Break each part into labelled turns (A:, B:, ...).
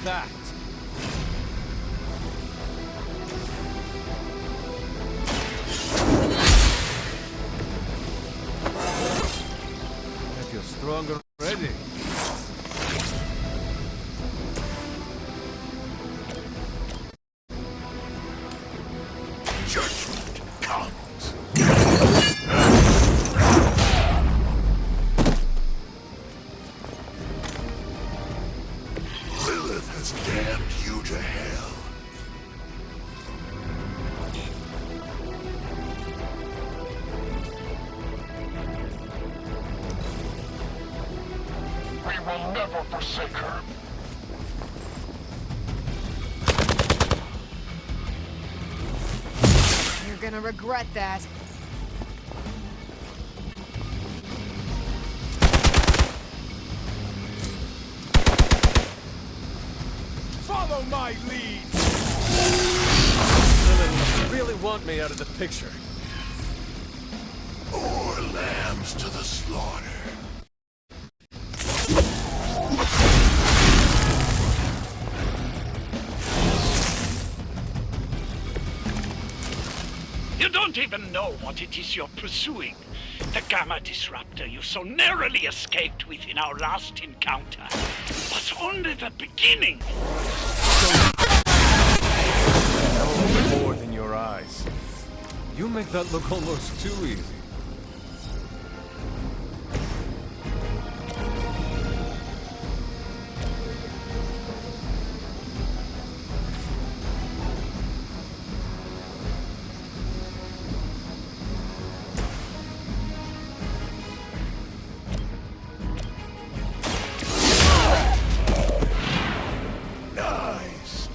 A: that. I feel stronger already.
B: Judgment comes. Lilith has damned you to hell. We will never forsake her.
C: You're gonna regret that.
A: Follow my lead! Lilith, you really want me out of the picture.
B: More lambs to the slaughter.
D: You don't even know what it is you're pursuing. The Gamma Disruptor you so narrowly escaped with in our last encounter was only the beginning.
A: No more than your eyes. You make that look almost too easy.
B: Nice.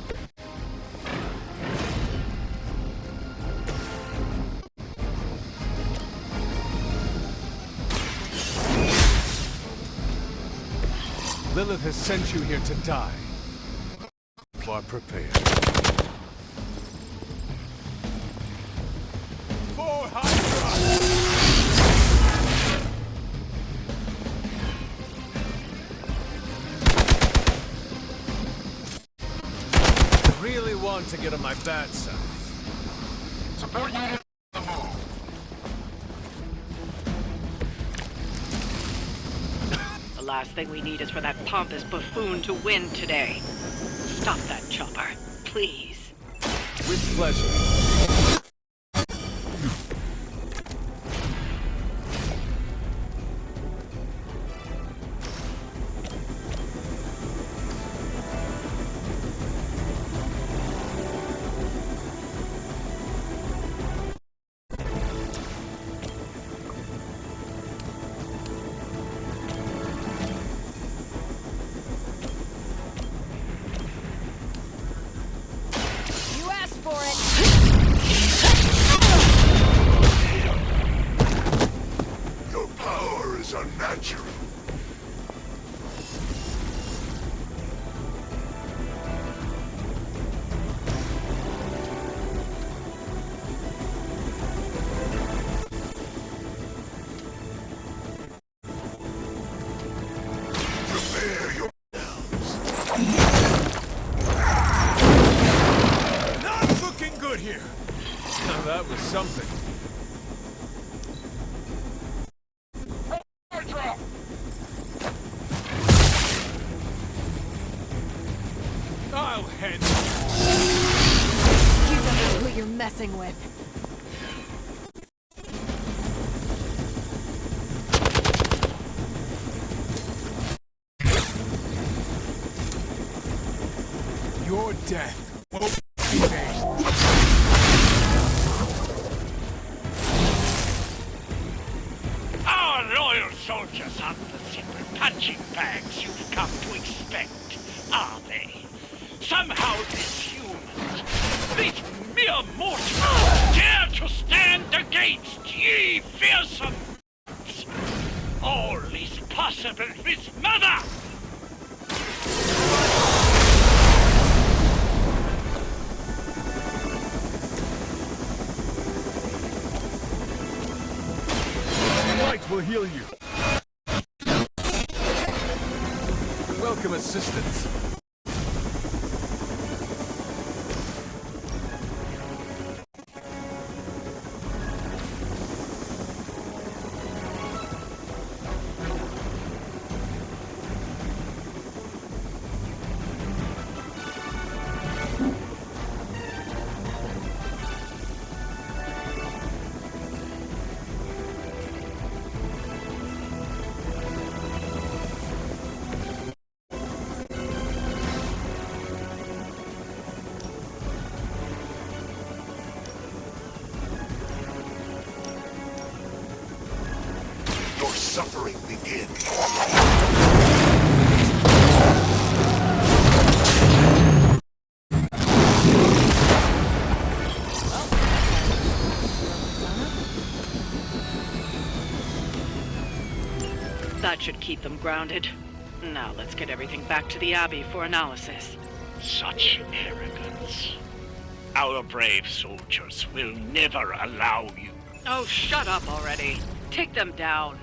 A: Lilith has sent you here to die. You are prepared. For Hydra! Really want to get on my bad side.
B: Support unit on the move.
E: The last thing we need is for that pompous buffoon to win today. Stop that chopper, please.
A: With pleasure.
C: You asked for it.
B: Your power is unnatural. Prepare yourselves.
A: Not looking good here. Now that was something.
B: Hydra!
A: I'll handle it.
C: You don't know who you're messing with.
A: Your death won't be vain.
D: Our loyal soldiers aren't the simple punching bags you've come to expect, are they? Somehow these humans, these mere mortals, dare to stand against ye fearsome. All is possible with Mother!
A: Light will heal you. Welcome assistance.
B: suffering begin.
E: That should keep them grounded. Now let's get everything back to the Abbey for analysis.
D: Such arrogance. Our brave soldiers will never allow you.
E: Oh, shut up already. Take them down.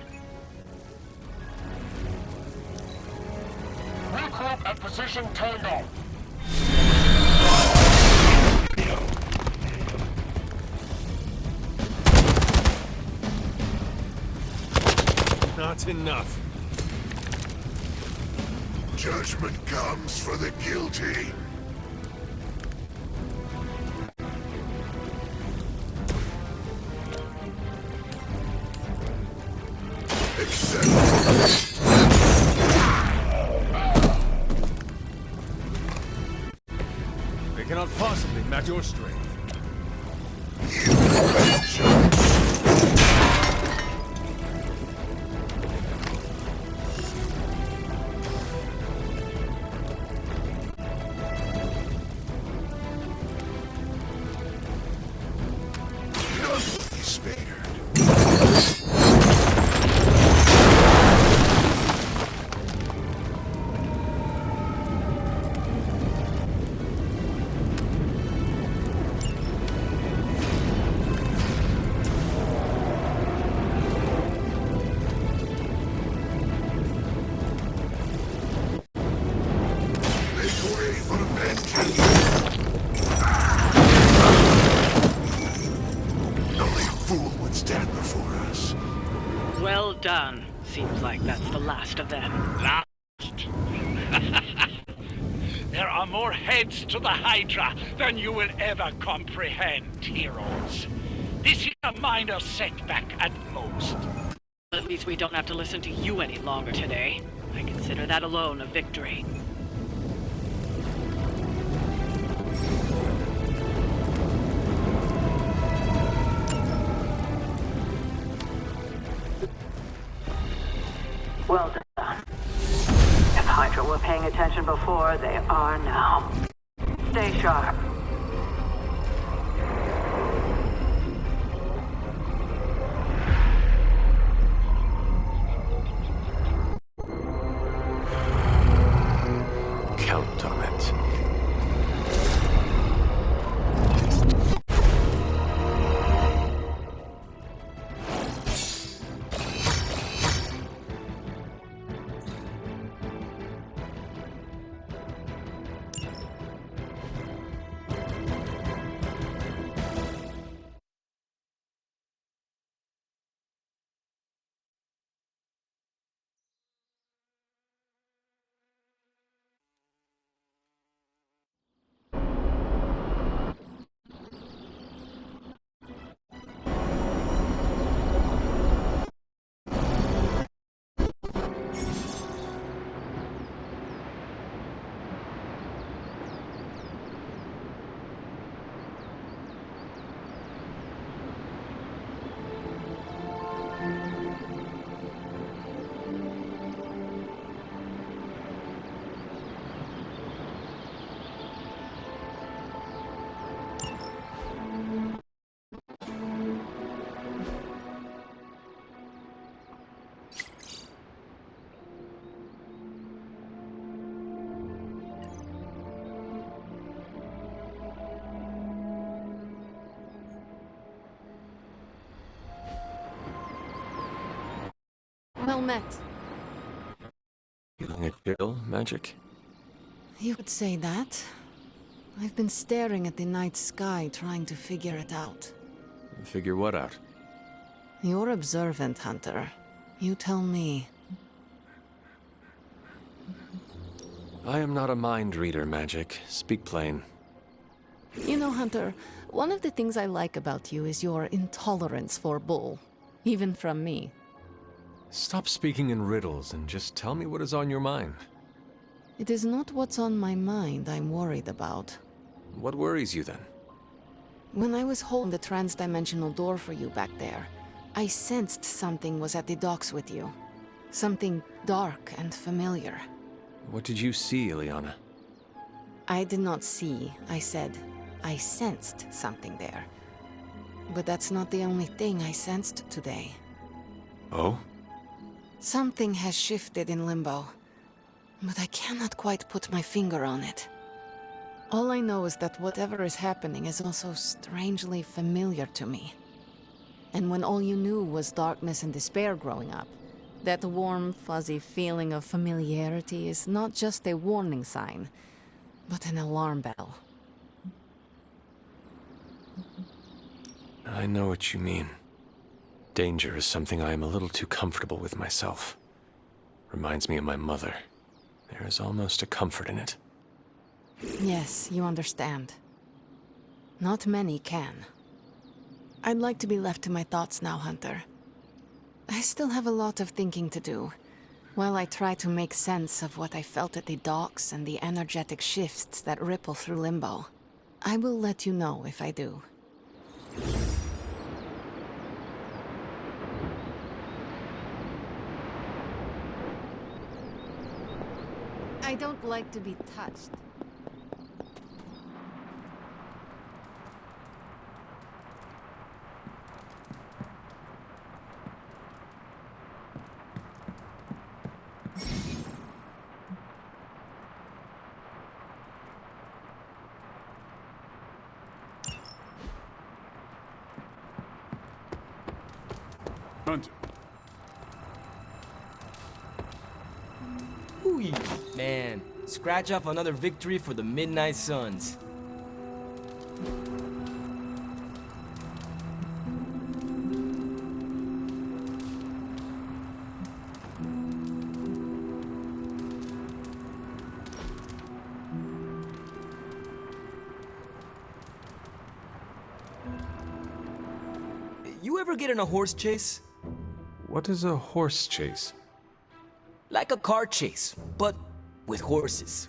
B: Regroup at position Tango.
A: Not enough.
B: Judgment comes for the guilty.
A: They cannot possibly match your strength.
E: Well done. Seems like that's the last of them.
D: Last. There are more heads to the Hydra than you will ever comprehend, heroes. This is a minor setback at most.
E: At least we don't have to listen to you any longer today. I consider that alone a victory. Well done. If Hydra were paying attention before, they are now. Stay sharp.
A: Count on it.
C: Well met.
A: Feeling a chill, Magic?
C: You could say that. I've been staring at the night sky trying to figure it out.
A: Figure what out?
C: You're observant, Hunter. You tell me.
A: I am not a mind reader, Magic. Speak plain.
C: You know, Hunter, one of the things I like about you is your intolerance for bull. Even from me.
A: Stop speaking in riddles and just tell me what is on your mind.
C: It is not what's on my mind I'm worried about.
A: What worries you then?
C: When I was holding the trans-dimensional door for you back there, I sensed something was at the docks with you. Something dark and familiar.
A: What did you see, Ileana?
C: I did not see, I said. I sensed something there. But that's not the only thing I sensed today.
A: Oh?
C: Something has shifted in Limbo, but I cannot quite put my finger on it. All I know is that whatever is happening is also strangely familiar to me. And when all you knew was darkness and despair growing up, that warm, fuzzy feeling of familiarity is not just a warning sign, but an alarm bell.
A: I know what you mean. Danger is something I am a little too comfortable with myself. Reminds me of my mother. There is almost a comfort in it.
C: Yes, you understand. Not many can. I'd like to be left to my thoughts now, Hunter. I still have a lot of thinking to do, while I try to make sense of what I felt at the docks and the energetic shifts that ripple through Limbo. I will let you know if I do. I don't like to be touched.
F: Hunter.
G: Ooh, man, scratch off another victory for the Midnight Suns. You ever get in a horse chase?
A: What is a horse chase?
G: Like a car chase, but with horses.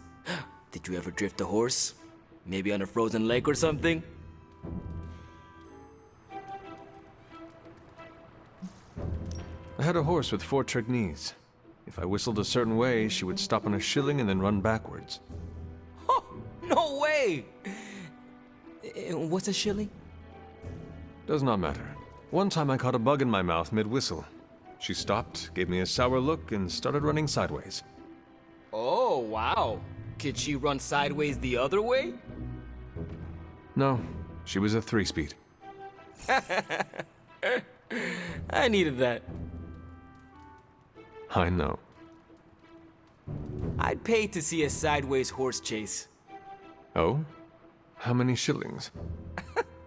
G: Did you ever drift a horse? Maybe on a frozen lake or something?
A: I had a horse with 4 trignees. If I whistled a certain way, she would stop on a shilling and then run backwards.
G: Oh, no way! What's a shilling?
A: Does not matter. One time I caught a bug in my mouth mid-whistle. She stopped, gave me a sour look, and started running sideways.
G: Oh, wow. Could she run sideways the other way?
A: No, she was a 3-speed.
G: I needed that.
A: I know.
G: I'd pay to see a sideways horse chase.
A: Oh? How many shillings?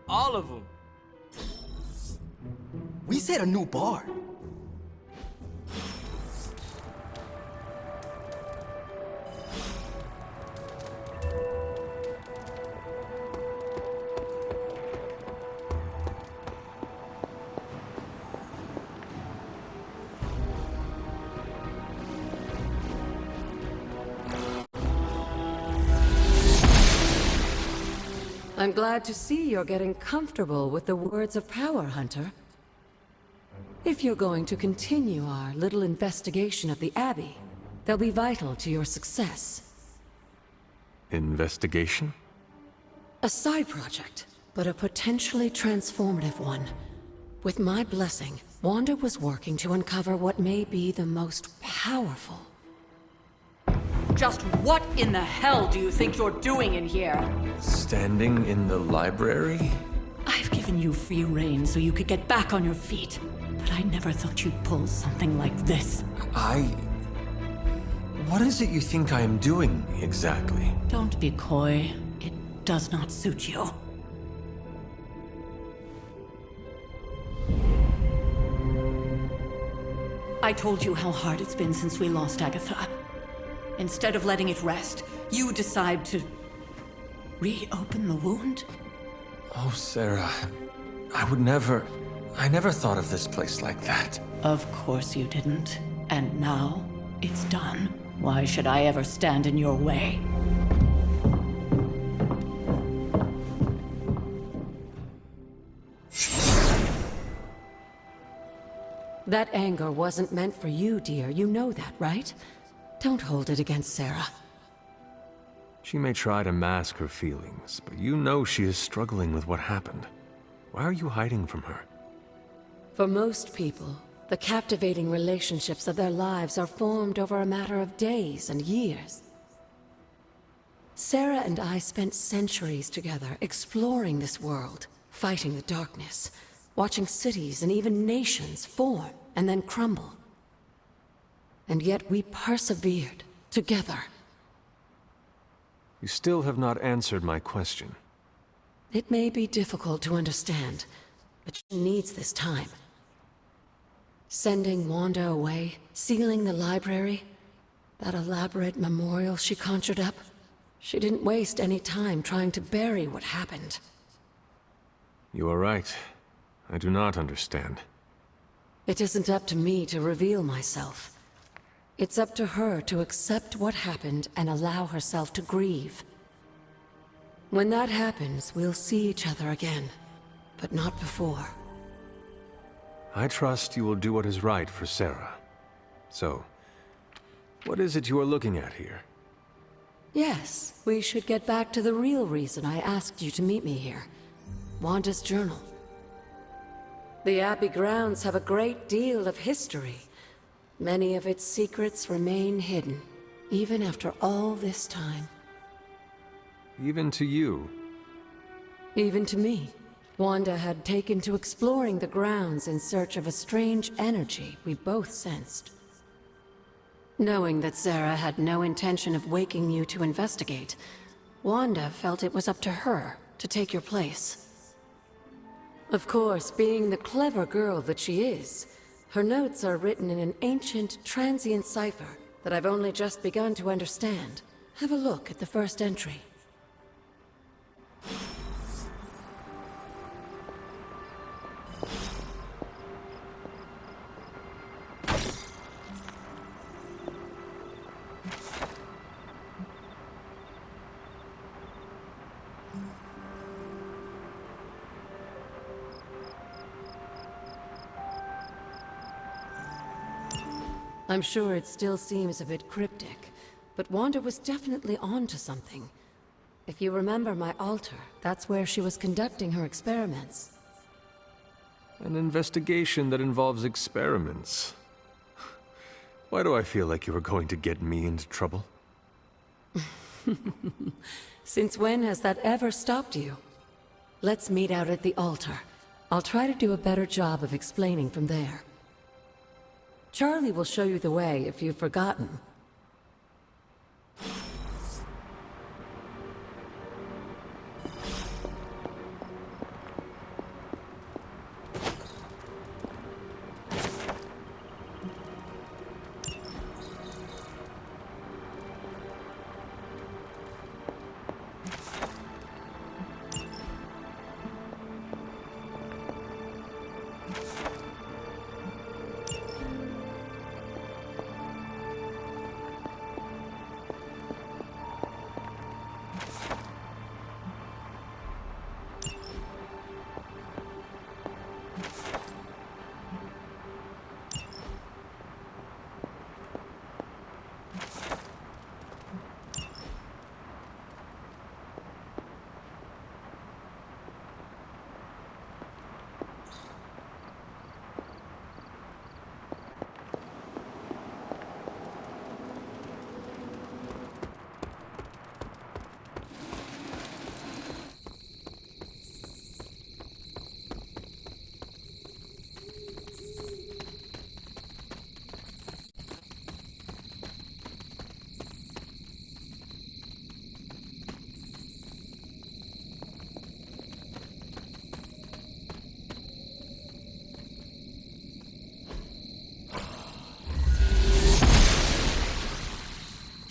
G: All of them. We set a new bar.
H: I'm glad to see you're getting comfortable with the words of power, Hunter. If you're going to continue our little investigation of the Abbey, they'll be vital to your success.
A: Investigation?
H: A side project, but a potentially transformative one. With my blessing, Wanda was working to uncover what may be the most powerful.
I: Just what in the hell do you think you're doing in here?
A: Standing in the library?
I: I've given you free rein so you could get back on your feet. But I never thought you'd pull something like this.
A: What is it you think I am doing, exactly?
I: Don't be coy. It does not suit you. I told you how hard it's been since we lost Agatha. Instead of letting it rest, you decide to reopen the wound?
A: Oh, Sarah, I never thought of this place like that.
I: Of course you didn't. And now, it's done. Why should I ever stand in your way?
H: That anger wasn't meant for you, dear. You know that, right? Don't hold it against Sarah.
A: She may try to mask her feelings, but you know she is struggling with what happened. Why are you hiding from her?
H: For most people, the captivating relationships of their lives are formed over a matter of days and years. Sarah and I spent centuries together exploring this world, fighting the darkness, watching cities and even nations form and then crumble. And yet we persevered together.
A: You still have not answered my question.
H: It may be difficult to understand, but she needs this time. Sending Wanda away, sealing the library, that elaborate memorial she conjured up. She didn't waste any time trying to bury what happened.
A: You are right. I do not understand.
H: It isn't up to me to reveal myself. It's up to her to accept what happened and allow herself to grieve. When that happens, we'll see each other again, but not before.
A: I trust you will do what is right for Sarah. So, what is it you are looking at here?
H: Yes, we should get back to the real reason I asked you to meet me here. Wanda's journal. The Abbey grounds have a great deal of history. Many of its secrets remain hidden, even after all this time.
A: Even to you.
H: Even to me. Wanda had taken to exploring the grounds in search of a strange energy we both sensed. Knowing that Sarah had no intention of waking you to investigate, Wanda felt it was up to her to take your place. Of course, being the clever girl that she is, her notes are written in an ancient, transient cipher that I've only just begun to understand. Have a look at the first entry. I'm sure it still seems a bit cryptic, but Wanda was definitely onto something. If you remember my altar, that's where she was conducting her experiments.
A: An investigation that involves experiments. Why do I feel like you are going to get me into trouble?
H: Since when has that ever stopped you? Let's meet out at the altar. I'll try to do a better job of explaining from there. Charlie will show you the way if you've forgotten.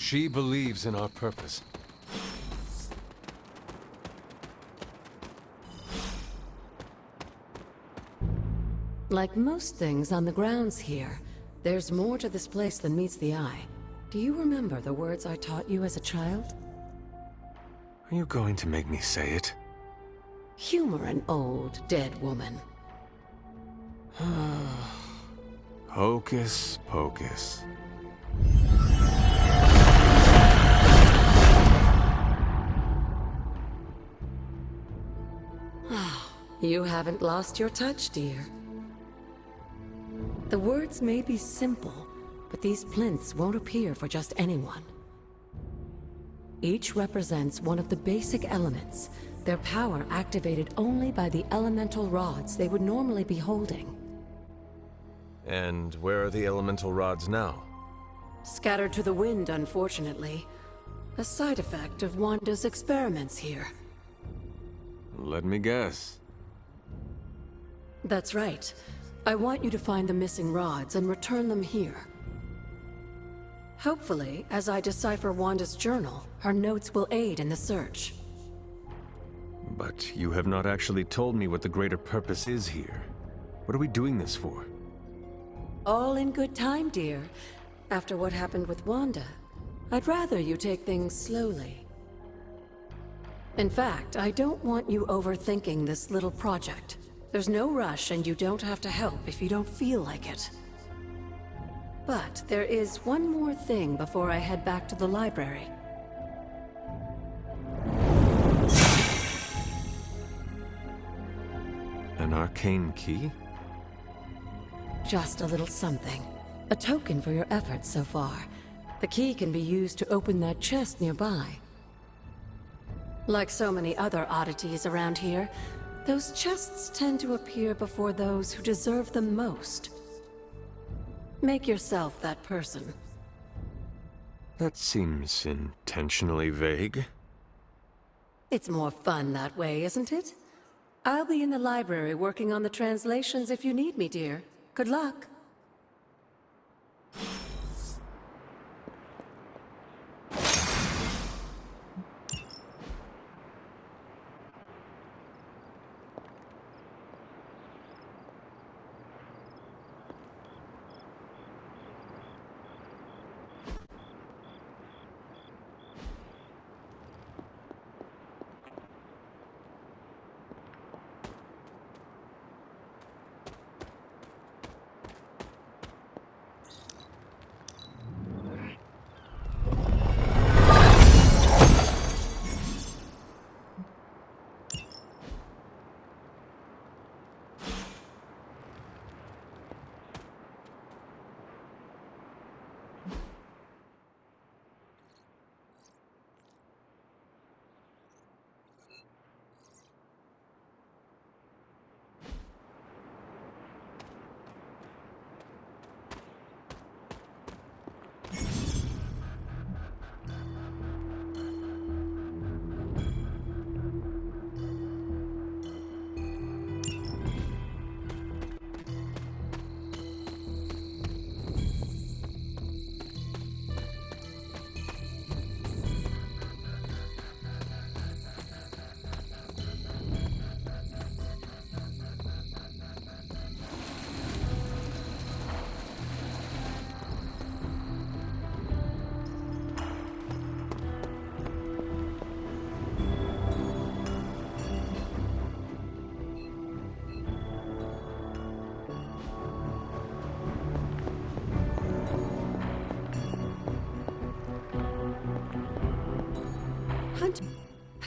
A: She believes in our purpose.
H: Like most things on the grounds here, there's more to this place than meets the eye. Do you remember the words I taught you as a child?
A: Are you going to make me say it?
H: Humor an old, dead woman.
A: Hocus pocus.
H: You haven't lost your touch, dear. The words may be simple, but these plinths won't appear for just anyone. Each represents one of the basic elements, their power activated only by the elemental rods they would normally be holding.
A: And where are the elemental rods now?
H: Scattered to the wind, unfortunately. A side effect of Wanda's experiments here.
A: Let me guess.
H: That's right. I want you to find the missing rods and return them here. Hopefully, as I decipher Wanda's journal, her notes will aid in the search.
A: But you have not actually told me what the greater purpose is here. What are we doing this for?
H: All in good time, dear. After what happened with Wanda, I'd rather you take things slowly. In fact, I don't want you overthinking this little project. There's no rush, and you don't have to help if you don't feel like it. But there is one more thing before I head back to the library.
A: An arcane key?
H: Just a little something. A token for your efforts so far. The key can be used to open that chest nearby. Like so many other oddities around here, those chests tend to appear before those who deserve them most. Make yourself that person.
A: That seems intentionally vague.
H: It's more fun that way, isn't it? I'll be in the library working on the translations if you need me, dear. Good luck.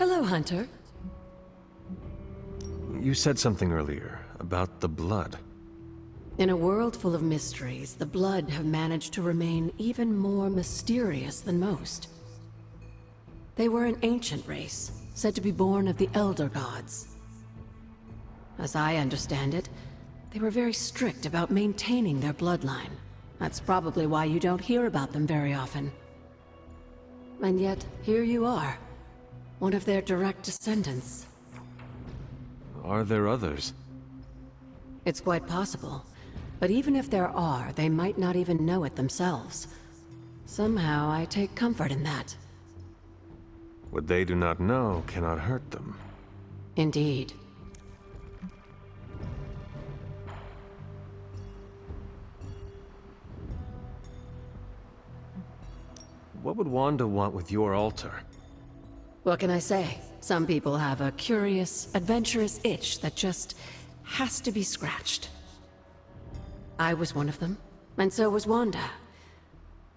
H: Hello, Hunter.
A: You said something earlier about the blood.
H: In a world full of mysteries, the blood have managed to remain even more mysterious than most. They were an ancient race, said to be born of the Elder Gods. As I understand it, they were very strict about maintaining their bloodline. That's probably why you don't hear about them very often. And yet, here you are. One of their direct descendants.
A: Are there others?
H: It's quite possible. But even if there are, they might not even know it themselves. Somehow, I take comfort in that.
A: What they do not know cannot hurt them.
H: Indeed.
A: What would Wanda want with your altar?
H: What can I say? Some people have a curious, adventurous itch that just has to be scratched. I was one of them. And so was Wanda.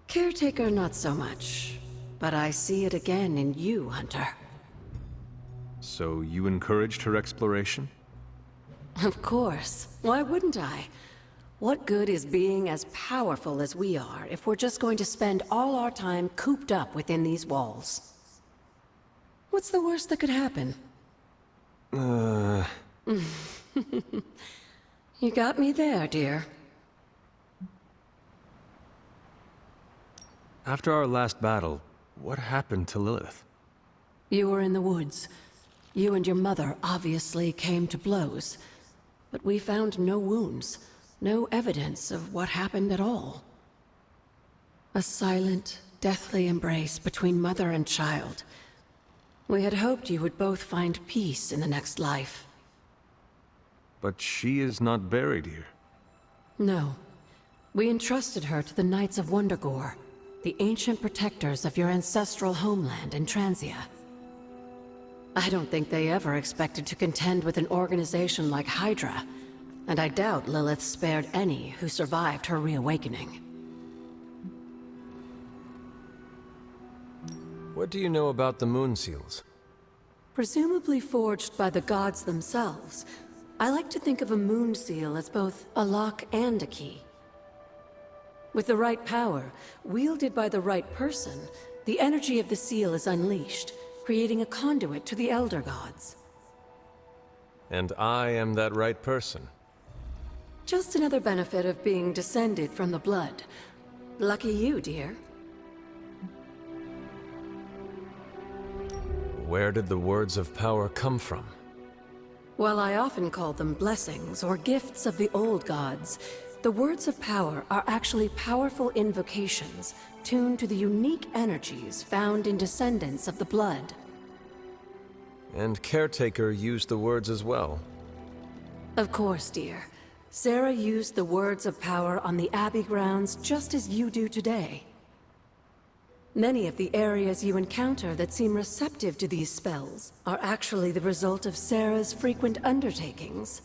H: Caretaker, not so much. But I see it again in you, Hunter.
A: So you encouraged her exploration?
H: Of course. Why wouldn't I? What good is being as powerful as we are if we're just going to spend all our time cooped up within these walls? What's the worst that could happen? You got me there, dear.
A: After our last battle, what happened to Lilith?
H: You were in the woods. You and your mother obviously came to blows. But we found no wounds, no evidence of what happened at all. A silent, deathly embrace between mother and child. We had hoped you would both find peace in the next life.
A: But she is not buried here.
H: No. We entrusted her to the Knights of Wundagore, the ancient protectors of your ancestral homeland in Transia. I don't think they ever expected to contend with an organization like Hydra, and I doubt Lilith spared any who survived her reawakening.
A: What do you know about the Moon Seals?
H: Presumably forged by the gods themselves, I like to think of a moon seal as both a lock and a key. With the right power, wielded by the right person, the energy of the seal is unleashed, creating a conduit to the Elder Gods.
A: And I am that right person.
H: Just another benefit of being descended from the blood. Lucky you, dear.
A: Where did the words of power come from?
H: While I often call them blessings or gifts of the old gods, the words of power are actually powerful invocations tuned to the unique energies found in descendants of the blood.
A: And Caretaker used the words as well.
H: Of course, dear. Sarah used the words of power on the Abbey grounds just as you do today. Many of the areas you encounter that seem receptive to these spells are actually the result of Sarah's frequent undertakings.